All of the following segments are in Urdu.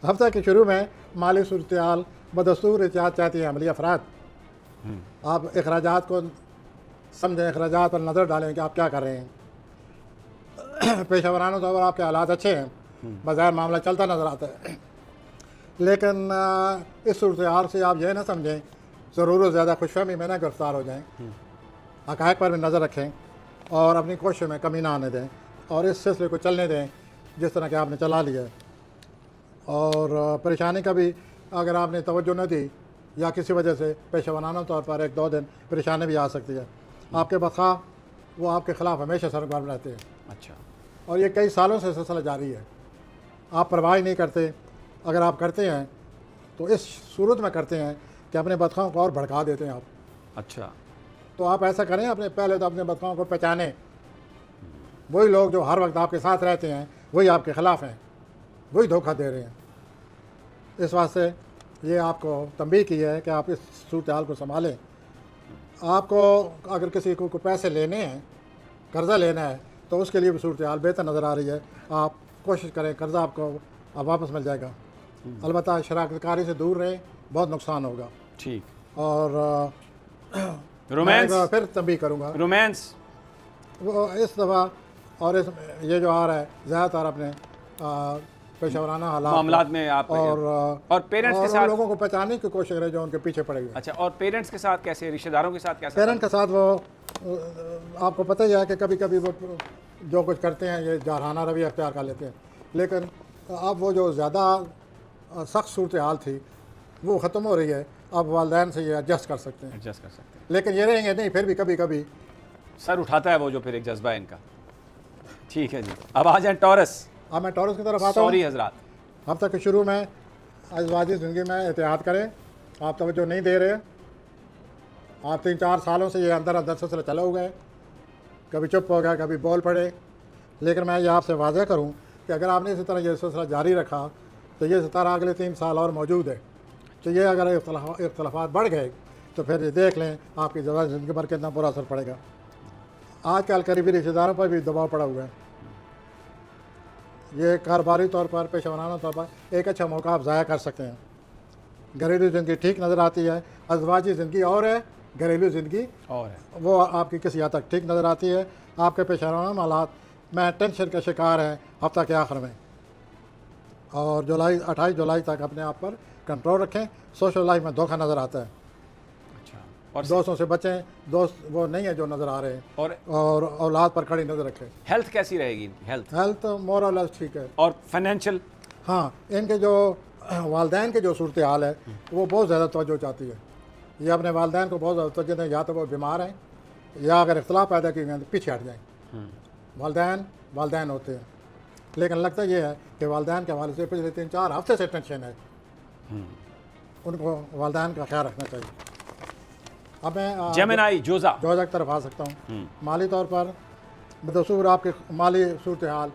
ہفتہ کے شروع میں مالی صورتحال بدستور احتیاط چاہتی ہیں عملی افراد. آپ اخراجات کو سمجھیں، اخراجات پر نظر ڈالیں کہ آپ کیا کر رہے ہیں. پیشہ ورانہ طور پر آپ کے حالات اچھے ہیں، بظاہر معاملہ چلتا نظر آتا ہے، لیکن اس صورتحال سے آپ یہ نہ سمجھیں ضرور و زیادہ خوش فہمی میں نہ گرفتار ہو جائیں. حقائق پر بھی نظر رکھیں اور اپنی کوششوں میں کمی نہ آنے دیں اور اس سلسلے کو چلنے دیں جس طرح کہ آپ نے چلا لیا ہے. اور پریشانی کا بھی اگر آپ نے توجہ نہ دی یا کسی وجہ سے پیشہ ورانہ طور پر 1-2 دن پریشانی بھی آ سکتی ہے. آپ کے بخواہ وہ آپ کے خلاف ہمیشہ سرگرم رہتے ہیں. اچھا. اور یہ کئی سالوں سے سلسلہ جاری ہے. آپ پرواہ نہیں کرتے. اگر آپ کرتے ہیں تو اس صورت میں کرتے ہیں کہ اپنے بدخواہوں کو اور بھڑکا دیتے ہیں آپ. اچھا. تو آپ ایسا کریں، پہلے تو اپنے بدخواہوں کو پہچانیں. وہی لوگ جو ہر وقت آپ کے ساتھ رہتے ہیں وہی آپ کے خلاف ہیں، وہی دھوکہ دے رہے ہیں. اس واسطے یہ آپ کو تنبیہ کی ہے کہ آپ اس صورتحال کو سنبھالیں. آپ کو اگر کسی کو پیسے لینے ہیں، قرضہ لینا ہے، تو اس کے لیے بھی صورتحال بہتر نظر آ رہی ہے. آپ کوشش کریں، قرضہ آپ کو اب واپس مل جائے گا. البتہ شراکت کاری سے دور رہیں، بہت نقصان ہوگا. ٹھیک. اور رومانس میں پھر تنبیہ کروں گا، رومانس وہ اس دفعہ اور یہ جو آ رہا ہے زیادہ تر اپنے پیشہ ورانہ حالات معاملات میں آپ اور پیرنٹس کے ان ساتھ لوگوں کو پہچاننے کی کوشش کریں جو ان کے پیچھے پڑے ہوئے ہیں. اچھا. اور پیرنٹس کے ساتھ کیسے، رشتہ داروں کے ساتھ کیسے؟ پیرنٹ کے ساتھ وہ آپ کو پتہ ہی ہے کہ کبھی کبھی وہ جو کچھ کرتے ہیں یہ جارحانہ رویہ اختیار کر لیتے ہیں. لیکن اب وہ جو زیادہ سخت صورتحال تھی وہ ختم ہو رہی ہے. اب والدین سے یہ ایڈجسٹ کر سکتے ہیں، ایڈجسٹ کر سکتے ہیں. لیکن یہ رہیں گے نہیں، پھر بھی کبھی کبھی سر اٹھاتا ہے وہ جو پھر ایک جذبہ ہے ان کا. ٹھیک ہے جی. اب آ جائیں ٹورس. اب میں ٹورس کی طرف آتا ہوں. سوری حضرات. ہفتہ کے شروع میں ازدواجی زندگی میں احتیاط کریں. آپ توجہ نہیں دے رہے. آپ 3-4 سالوں سے یہ اندر سلسلہ چلا ہوا ہے. کبھی چپ ہو گیا، کبھی بول پڑے. لیکن میں یہ آپ سے واضح کروں کہ اگر آپ نے اسی طرح یہ سلسلہ جاری رکھا تو یہ ستارہ اگلے 3 سال اور موجود ہے. تو یہ اگر اختلافات بڑھ گئے تو پھر یہ دیکھ لیں آپ کی زندگی پر کتنا برا اثر پڑے گا. آج کل قریبی رشتہ داروں پر بھی دباؤ پڑا ہوا ہے. یہ کاروباری طور پر، پیشہ ورانہ طور پر ایک اچھا موقع آپ ضائع کر سکتے ہیں. گھریلو زندگی ٹھیک نظر آتی ہے، ازدواجی زندگی اور ہے، گھریلو زندگی اور ہے، وہ آپ کی کسی حد تک ٹھیک نظر آتی ہے. آپ کے پیشہ ورانہ حالات میں ٹینشن کا شکار ہیں ہفتہ کے آخر میں. اور 28 جولائی تک اپنے آپ پر کنٹرول رکھیں. سوشل لائف میں دھوکہ نظر آتا ہے. اچھا. اور دوستوں سے بچیں. دوست وہ نہیں ہیں جو نظر آ رہے ہیں. اور اولاد پر کھڑی نظر رکھیں. ہیلتھ کیسی رہے گی؟ ہیلتھ مور اور لیس ٹھیک ہے. اور فائنینشیل؟ ہاں، ان کے جو والدین کے جو صورتحال ہے وہ بہت زیادہ توجہ چاہتی ہے. یہ اپنے والدین کو بہت زیادہ توجہ دیں. یا تو وہ بیمار ہیں یا اگر اختلاف پیدا کیے گئے تو پیچھے ہٹ جائیں. والدین ہوتے ہیں، لیکن لگتا یہ ہے کہ والدین کے حوالے سے پچھلے 3-4 ہفتے سے ٹینشن ہے. ان کو والدین کا خیال رکھنا چاہیے. اب میں جیمنائی جوزا کی طرف آ سکتا ہوں. مالی طور پر بدستور آپ کی مالی صورتحال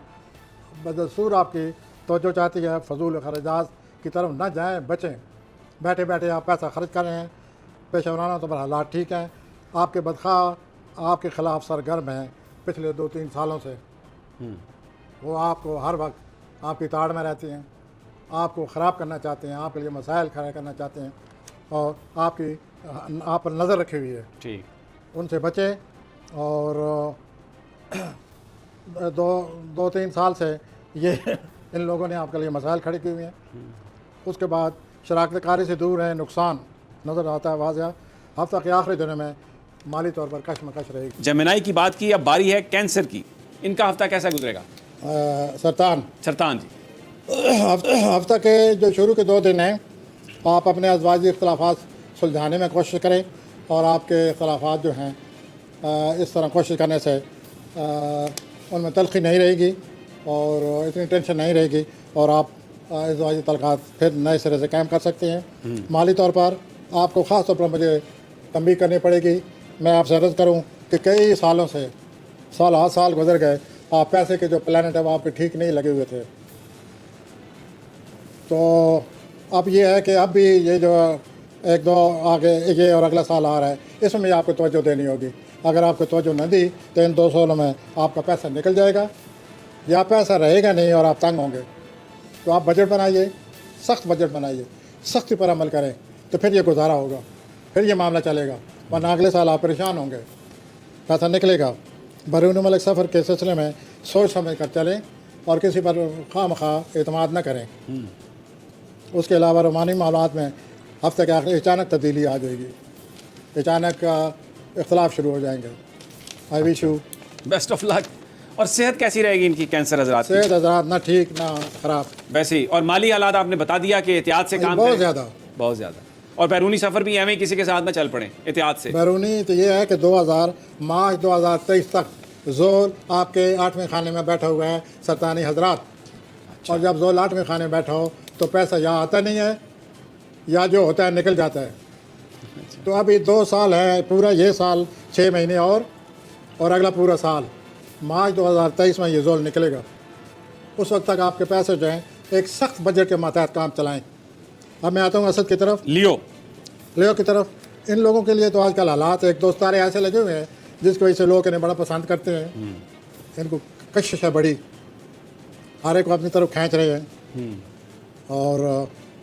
بدستور آپ کی توجہ چاہتی ہے. فضول خرچات کی طرف نہ جائیں، بچیں. بیٹھے بیٹھے آپ پیسہ خرچ کر رہے ہیں. پیشہ ورانہ طور پر حالات ٹھیک ہیں. آپ کے بدخواہ آپ کے خلاف سرگرم ہیں پچھلے 2-3 سالوں سے. وہ آپ کو ہر وقت آپ کی تاڑ میں رہتے ہیں، آپ کو خراب کرنا چاہتے ہیں، آپ کے لیے مسائل کھڑے کرنا چاہتے ہیں اور آپ پر نظر رکھی ہوئی ہے. ٹھیک. ان سے بچیں. اور 2-3 سال سے یہ ان لوگوں نے آپ کے لیے مسائل کھڑے کیے ہوئے ہیں. اس کے بعد شراکت کاری سے دور ہیں، نقصان نظر آتا ہے واضح. ہفتہ کے آخری دنوں میں مالی طور پر کشمکش رہے گی. جیمنائی کی بات کی، اب باری ہے کینسر کی. ان کا ہفتہ کیسا گزرے گا؟ سرطان جی. ہفتہ کے جو شروع کے 2 دن ہیں آپ اپنے ازدواجی اختلافات سلجھانے میں کوشش کریں. اور آپ کے اختلافات جو ہیں اس طرح کوشش کرنے سے ان میں تلخی نہیں رہے گی اور اتنی ٹینشن نہیں رہے گی اور آپ ازدواجی تعلقات پھر نئے سرے سے قائم کر سکتے ہیں. مالی طور پر آپ کو خاص طور پر مجھے تنبیہ کرنی پڑے گی. میں آپ سے عرض کروں کہ کئی سالوں سے سال گزر گئے، آپ پیسے کے جو پلانٹ ہے وہ آپ کے ٹھیک نہیں لگے ہوئے تھے. تو اب یہ ہے کہ اب بھی یہ جو 1-2 آگے یہ اور اگلا سال آ رہا ہے اس میں آپ کو توجہ دینی ہوگی. اگر آپ کو توجہ نہ دی تو ان 2 سالوں میں آپ کا پیسہ نکل جائے گا یا پیسہ رہے گا نہیں اور آپ تنگ ہوں گے. تو آپ بجٹ بنائیے سخت بجٹ بنائیے، سختی پر عمل کریں، تو پھر یہ گزارا ہوگا، پھر یہ معاملہ چلے گا، ورنہ اگلے سال آپ پریشان ہوں گے، پیسہ نکلے گا۔ بیرون ملک سفر کے سلسلے میں سوچ سمجھ کر چلیں اور کسی پر خواہ مخواہ اعتماد نہ کریں۔ اس کے علاوہ رومانی معاملات میں ہفتے کے آخر اچانک تبدیلی آ جائے گی، اچانک اختلاف شروع ہو جائیں گے۔ آئی وش یو بیسٹ آف لک۔ اور صحت کیسی رہے گی ان کی کینسر حضرات کی؟ صحت حضرات نہ ٹھیک نہ خراب، ویسے ہی، اور مالی حالات آپ نے بتا دیا کہ احتیاط سے کام بہت کریں، زیادہ۔ بہت زیادہ، اور بیرونی سفر بھی ایویں کسی کے ساتھ نہ چل پڑیں، احتیاط سے۔ بیرونی تو یہ ہے کہ مارچ 2023 تک زول آپ کے 8ویں خانے میں بیٹھا ہوا ہے سرطانی حضرات، اور جب زول 8ویں خانے میں بیٹھا ہو تو پیسہ یا آتا نہیں ہے یا جو ہوتا ہے نکل جاتا ہے۔ تو ابھی 2 سال ہے، پورا یہ سال 6 مہینے اور اگلا پورا سال مارچ 2023 میں یہ زول نکلے گا۔ اس وقت تک آپ کے پیسے جو ہیں ایک سخت بجٹ کے ماتحت کام چلائیں۔ اب میں آتا ہوں اسد کی طرف، لیو کی طرف۔ ان لوگوں کے لیے تو آج کل حالات ایک دوستارے ایسے لگے ہوئے ہیں جس کی وجہ سے لوگ انہیں بڑا پسند کرتے ہیں، ان کو کشش ہے بڑی، ہر ایک کو اپنی طرف کھینچ رہے ہیں، اور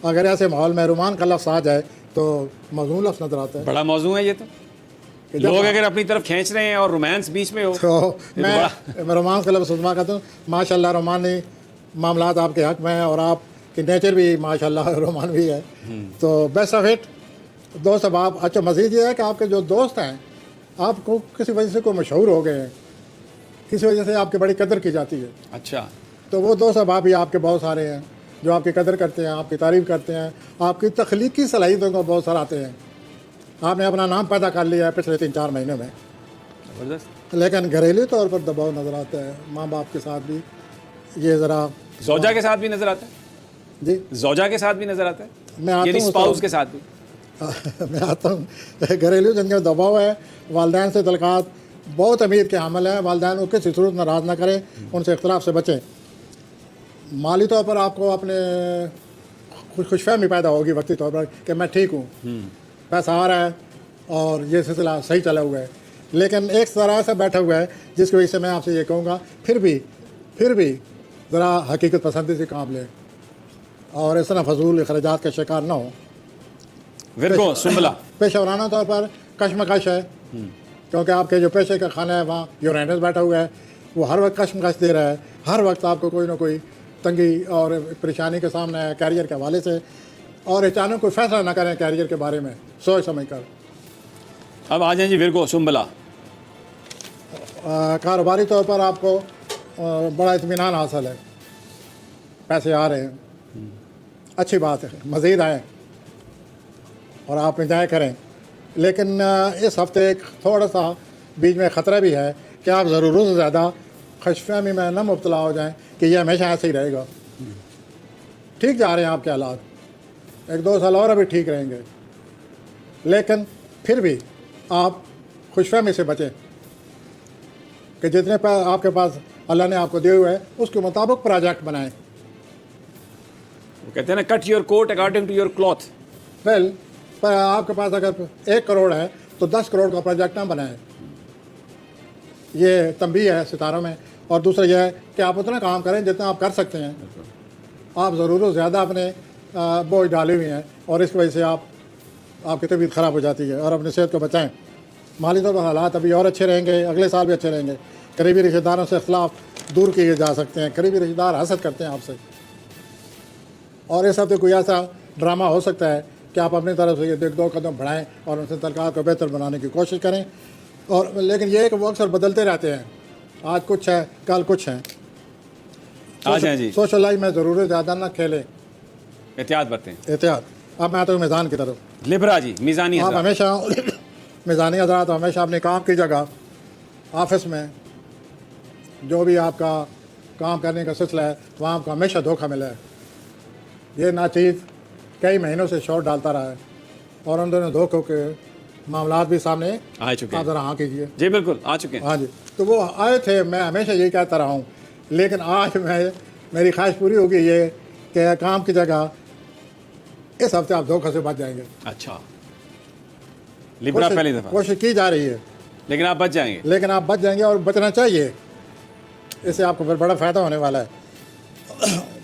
اگر ایسے ماحول میں رومان کا لفظ آ جائے تو مضمون لفظ نظر آتا ہے۔ بڑا موضوع ہے یہ تو، لوگ اگر اپنی طرف کھینچ رہے ہیں اور رومانس بیچ میں ہو تو میں رومانس کا لفظ استعمال کرتا ہوں۔ ماشاء اللہ رومانی معاملات آپ کے حق میں ہیں، اور آپ کی نیچر بھی ماشاء اللہ رومانوی ہے، تو بیسٹ آف اٹ دوست۔ اب آپ اچھا مزید یہ ہے کہ آپ کے جو دوست ہیں آپ کو کسی وجہ سے کوئی مشہور ہو گئے ہیں، کسی وجہ سے آپ کی بڑی قدر کی جاتی ہے، اچھا، تو وہ دوست اب ہی آپ کے بہت سارے ہیں جو آپ کی قدر کرتے ہیں، آپ کی تعریف کرتے ہیں، آپ کی تخلیقی صلاحیتوں کو بہت سراہتے ہیں۔ آپ نے اپنا نام پیدا کر لیا ہے پچھلے 3-4 مہینوں میں، زبردست۔ لیکن گھریلو طور پر دباؤ نظر آتا ہے، ماں باپ کے ساتھ بھی یہ ذرا، زوجہ کے ساتھ بھی نظر آتا ہے؟ جی زوجہ کے ساتھ بھی نظر آتا ہے، میں آتا یعنی ہوں اسپاؤس کے ساتھ بھی؟ میں آتا ہوں گھریلو زندگی میں دباؤ ہے، والدین سے تعلقات بہت امید کے حامل ہیں، والدین کو کسی صورت ناراض نہ کریں، ان سے اختلاف سے بچیں۔ مالی طور پر آپ کو اپنے خوش فہمی پیدا ہوگی وقتی طور پر کہ میں ٹھیک ہوں، پیسہ آ رہا ہے اور یہ سلسلہ صحیح چلا ہوا ہے، لیکن ایک طرح سے بیٹھا ہوا ہے جس کی وجہ سے میں آپ سے یہ کہوں گا پھر بھی ذرا حقیقت پسندی سے کام لیں اور اس طرح فضول اخراجات کا شکار نہ ہوں۔ ورگو سنبلا، پیشہ ورانہ طور پر کشمکش ہے، کیونکہ آپ کے جو پیشے کا خانہ ہے وہاں یورینس بیٹھا ہوا ہے، وہ ہر وقت کشمکش دے رہا ہے، ہر وقت آپ کو کوئی نہ کوئی تنگی اور پریشانی کے سامنے ہے کیریئر کے حوالے سے، اور اچانک کوئی فیصلہ نہ کریں کیریئر کے بارے میں سوچ سمجھ کر۔ اب آ جائیں جی ورگو سنبلا۔ کاروباری طور پر آپ کو بڑا اطمینان حاصل ہے، پیسے آ رہے ہیں، اچھی بات ہے، مزید آئیں اور آپ انجوائے کریں، لیکن اس ہفتے ایک تھوڑا سا بیچ میں خطرہ بھی ہے کہ آپ ضرورت سے زیادہ خوش فہمی میں نہ مبتلا ہو جائیں کہ یہ ہمیشہ ایسے ہی رہے گا۔ ٹھیک جا رہے ہیں آپ کے حالات، 1-2 سال اور ابھی ٹھیک رہیں گے، لیکن پھر بھی آپ خوش فہمی سے بچیں کہ جتنے آپ کے پاس اللہ نے آپ کو دیے ہوئے ہیں اس کے مطابق پروجیکٹ بنائیں۔ وہ کہتے ہیں نا cut your coat according to your cloth. Well آپ کے پاس اگر 1 کروڑ ہے تو 10 کروڑ کا پروجیکٹ نہ بنائیں، یہ تنبیہ ہے ستاروں میں۔ اور دوسرا یہ ہے کہ آپ اتنا کام کریں جتنا آپ کر سکتے ہیں، آپ ضرورت زیادہ اپنے بوجھ ڈالے ہوئے ہیں اور اس کی وجہ سے آپ کی طبیعت خراب ہو جاتی ہے، اور اپنی صحت کو بچائیں۔ مالی طور پر حالات ابھی اور اچھے رہیں گے، اگلے سال بھی اچھے رہیں گے، قریبی رشتہ داروں سے اختلاف دور کیے جا سکتے ہیں، قریبی رشتہ دار حسد کرتے ہیں آپ سے، اور اس ہفتے کوئی ایسا ڈرامہ ہو سکتا ہے کہ آپ اپنی طرف سے یہ 2 قدم بڑھائیں اور ان سے تعلقات کو بہتر بنانے کی کوشش کریں، اور لیکن یہ ہے کہ وہ اکثر بدلتے رہتے ہیں، آج کچھ ہے کل کچھ ہے۔ آ جائیں جی، سوشل لائف میں ضرورت زیادہ نہ کھیلیں، احتیاط برتیں۔ احتیاط۔ اب میں آتا ہوں میزان کی طرف۔ لبرا جی، میزانی آپ حضرات۔ ہمیشہ میزانی حضرات ہمیشہ اپنے کام کی جگہ، آفس میں جو بھی آپ کا کام کرنے کا سلسلہ ہے وہاں آپ کو ہمیشہ دھوکہ ملا ہے، یہ ناچیز کئی مہینوں سے شاٹ ڈالتا رہا ہے، اور ان دونوں دھوکوں کے معاملات بھی سامنے آ چکے آپ ہیں ذرا ہاں کیجیے۔ جی، بالکل آ چکے ہیں۔ ہاں جی، تو وہ آئے تھے، میں ہمیشہ یہی کہتا رہا ہوں، لیکن آج میری خواہش پوری ہوگی یہ کہ کام کی جگہ اس ہفتے آپ دھوکہ سے بچ جائیں گے۔ اچھا، لبرا پہلی دفعہ، کوشش کی جا رہی ہے، لیکن آپ بچ جائیں گے۔ لیکن آپ بچ جائیں گے اور بچنا چاہیے، اس سے آپ کو پھر بڑا فائدہ ہونے والا ہے۔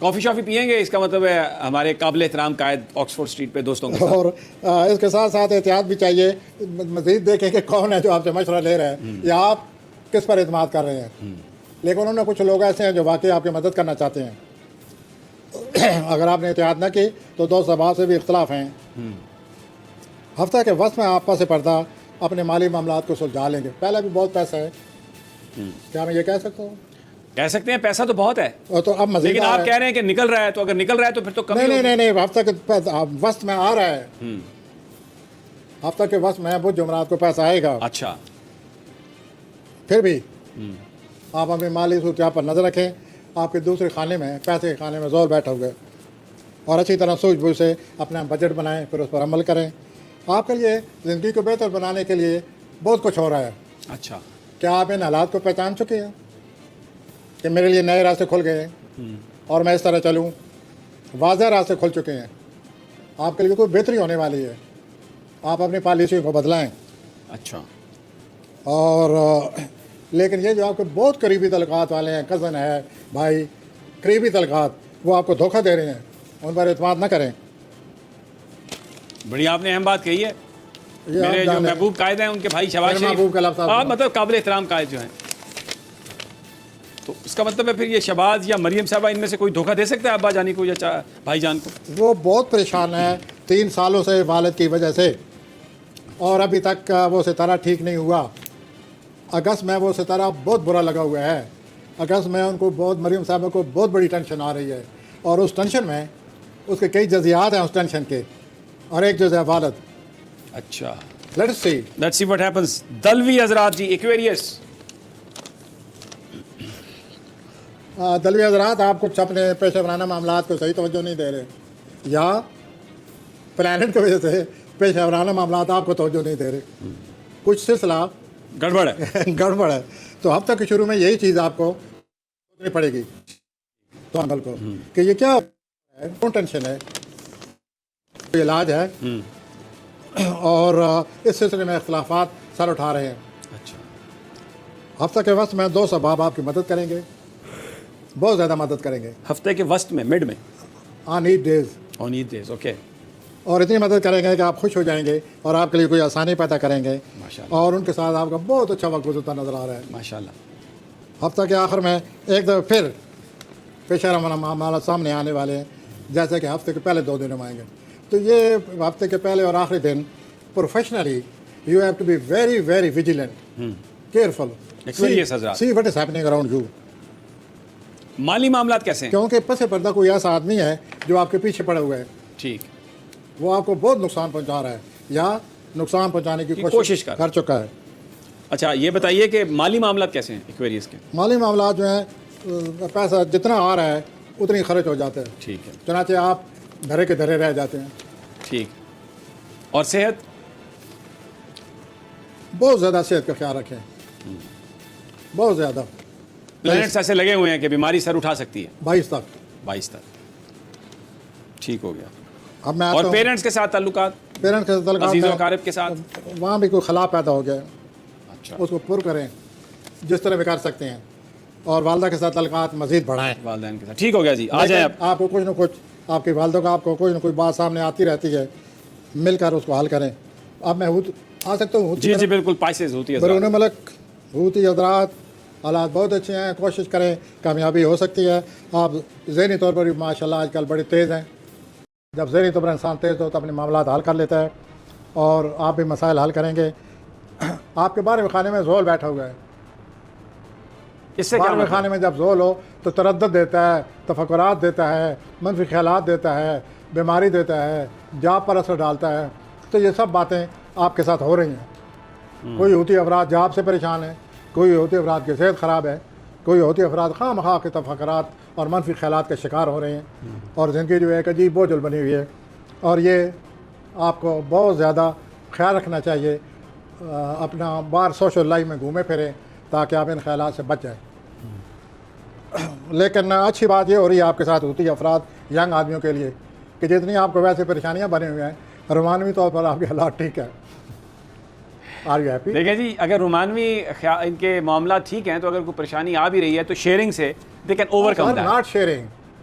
کافی شافی پئیں گے، اس کا مطلب ہے ہمارے قابل احترام قائد آکسفورڈ اسٹریٹ پہ دوستوں کے ساتھ. اور اس کے ساتھ ساتھ احتیاط بھی چاہیے. مزید دیکھیں کہ کون ہے جو آپ سے مشورہ لے رہے ہیں یا آپ کس پر اعتماد کر رہے ہیں. لیکن انہوں نے کچھ لوگ ایسے ہیں جو واقعی آپ کی مدد کرنا چاہتے ہیں. اگر آپ نے احتیاط نہ کی تو دوست احباب سے بھی اختلاف ہیں. ہفتہ کے وسط میں آپ پس پردہ اپنے مالی معاملات کو سلجھا لیں گے. پہلے بھی بہت پیسہ ہے، کیا میں یہ کہہ سکتا ہوں؟ کہہ سکتے ہیں پیسہ تو بہت ہے، اور تو اب مزید لیکن آ آپ رہا ہے. کہہ رہے ہیں کہ نکل رہا ہے، تو اگر نکل رہا ہے تو پھر تو کمی نہیں ہوگی. نہیں نہیں ہفتہ کے وسط میں آ رہا ہے. ہفتہ کے وسط میں بدھ جمعرات کو پیسہ آئے گا. اچھا، پھر بھی آپ اپنی مالی صورتحال پر نظر رکھیں. آپ کے دوسرے خانے میں، پیسے کے خانے میں زور بیٹھا ہوگا، اور اچھی طرح سوچ بوجھ سے اپنا بجٹ بنائیں، پھر اس پر عمل کریں. آپ کے لیے زندگی کو بہتر بنانے کے لیے بہت کچھ ہو رہا ہے. اچھا، کیا آپ ان حالات کو پہچان چکے ہیں کہ میرے لیے نئے راستے کھل گئے ہیں اور میں اس طرح چلوں؟ واضح راستے کھل چکے ہیں. آپ کے لیے کوئی بہتری ہونے والی ہے. آپ اپنی پالیسی کو بدلائیں. اچھا. اور لیکن یہ جو آپ کے بہت قریبی تعلقات والے ہیں، کزن ہے، بھائی، قریبی تعلقات، وہ آپ کو دھوکہ دے رہے ہیں. ان پر اعتماد نہ کریں. بڑی آپ نے اہم بات کہی ہے. یہ آپ میرے جو جانیں. محبوب قائد ہیں ان کے بھائی شہباز میرے محبوب کا لفظ شریف، آپ مطلب قابل احترام قائد جو ہیں، تو اس کا مطلب ہے پھر یہ شہباز یا مریم صاحبہ ان میں سے کوئی دھوکہ دے سکتا ہے ابا جانی کو یا بھائی جان کو؟ وہ بہت پریشان ہے 3 سالوں سے والد کی وجہ سے، اور ابھی تک وہ ستارہ ٹھیک نہیں ہوا. اگست میں وہ ستارہ بہت برا لگا ہوا ہے. اگست میں ان کو بہت، مریم صاحبہ کو بہت بڑی ٹینشن آ رہی ہے، اور اس ٹینشن میں اس کے کئی جزیات ہیں اس ٹینشن کے، اور ایک جزء ہے والد. اچھا، let's see. Let's see what happens. دلوی حضرات جی، ایکویریس. دلوی حضرات، آپ کچھ اپنے پیشہ ورانہ معاملات کو صحیح توجہ نہیں دے رہے، یا پلانٹ کی وجہ سے پیشہ ورانہ معاملات آپ کو توجہ نہیں دے رہے. کچھ سلسلہ گڑبڑ ہے. گڑبڑ ہے. تو ہفتہ کے شروع میں یہی چیز آپ کو سوچنی پڑے گی تو عمل کو، کہ یہ کیا ہے، کون ٹینشن ہے، کوئی علاج ہے. اور اس سلسلے میں اختلافات سر اٹھا رہے ہیں. اچھا، ہفتہ کے وسط میں 2 سباب آپ کی مدد کریں گے، بہت زیادہ مدد کریں گے. ہفتے کے وسط میں، مڈ میں، آن ایٹ ڈیز. آن ایٹ ڈیز. اوکے. اور اتنی مدد کریں گے کہ آپ خوش ہو جائیں گے اور آپ کے لیے کوئی آسانی پیدا کریں گے، ماشاءاللہ، اور ان کے ساتھ آپ کا بہت اچھا وقت گزرتا نظر آ رہا ہے. ماشاءاللہ. ہفتہ کے آخر میں ایک دفعہ پھر پیشہ ورانہ معاملات سامنے آنے والے ہیں، جیسے کہ ہفتے کے پہلے 2 دنوں میں آئیں گے. تو یہ ہفتے کے پہلے اور آخری دن professionally you have to be very very vigilant, careful, see what is happening around you. مالی معاملات کیسے ہیں؟ کیونکہ پس پردہ کوئی ایسا آدمی ہے جو آپ کے پیچھے پڑے ہوئے ہے. ٹھیک. وہ آپ کو بہت نقصان پہنچا رہا ہے یا نقصان پہنچانے کی کوشش کر چکا ہے. اچھا، یہ بتائیے کہ مالی معاملات کیسے ہیں ایکویریس کے؟ مالی معاملات جو ہیں، پیسہ جتنا آ رہا ہے اتنی خرچ ہو جاتا ہے. ٹھیک ہے. چنانچہ آپ دھرے کے دھرے رہ جاتے ہیں. ٹھیک. اور صحت؟ بہت زیادہ صحت کا خیال رکھیں، بہت زیادہ. پلانٹس ایسے لگے ہوئے ہیں کہ بیماری سر اٹھا سکتی ہے. 22 تک. 22 تک. ٹھیک ہو گیا. اب میں اور پیرنٹس کے ساتھ تعلقات، پیرنٹس کے تعلقات عزیز و ہیں، اقارب کے ساتھ؟ وہاں بھی کوئی خلا پیدا ہو گیا، اچھا، اس کو پر کریں جس طرح بھی کر سکتے ہیں. اور والدہ کے ساتھ تعلقات مزید بڑھائیں. والدین کے ساتھ. ٹھیک ہو گیا جی. آ جائیں اب. آپ کو کچھ نہ کچھ، آپ کی والدہ کا آپ کو کوئی نہ کوئی بات سامنے آتی رہتی ہے، مل کر اس کو حل کریں. اب میں آ سکتا ہوں جی جی بالکل. پائسز ہوتی ہے بیرون ملک ہوتی حضرات، حالات بہت اچھے ہیں، کوشش کریں، کامیابی ہو سکتی ہے. آپ ذہنی طور پر بھی ماشاءاللہ آج کل بڑے تیز ہیں. جب ذہنی طور پر انسان تیز ہو تو اپنے معاملات حل کر لیتا ہے، اور آپ بھی مسائل حل کریں گے. آپ کے 12ویں خانے میں زول بیٹھا ہوا ہے. اس سے کیا 12ویں خانے میں جب زول ہو تو تردد دیتا ہے، تفکرات دیتا ہے، منفی خیالات دیتا ہے، بیماری دیتا ہے، جاب پر اثر ڈالتا ہے. تو یہ سب باتیں آپ کے ساتھ ہو رہی ہیں. کوئی ہوتی افراد جاب سے پریشان ہیں، کوئی ہوتی افراد کی صحت خراب ہے، کوئی ہوتی افراد خواہ مخواہ کے تفکرات اور منفی خیالات کے شکار ہو رہے ہیں، اور زندگی جو ہے ایک عجیب بوجھل بنی ہوئی ہے. اور یہ آپ کو بہت زیادہ خیال رکھنا چاہیے، اپنا باہر سوشل لائف میں گھومے پھریں تاکہ آپ ان خیالات سے بچ جائیں. لیکن اچھی بات یہ ہو رہی ہے آپ کے ساتھ ہوتی افراد، ینگ آدمیوں کے لیے، کہ جتنی آپ کو ویسے پریشانیاں بنے ہوئے ہیں، رومانوی طور پر آپ کے حالات ٹھیک ہے. Are you happy? دیکھیں جی، اگر رومانوی ان کے معاملات ٹھیک ہیں تو اگر کوئی پریشانی آ بھی رہی ہے تو شیئرنگ سے they can over come that. Not sharing,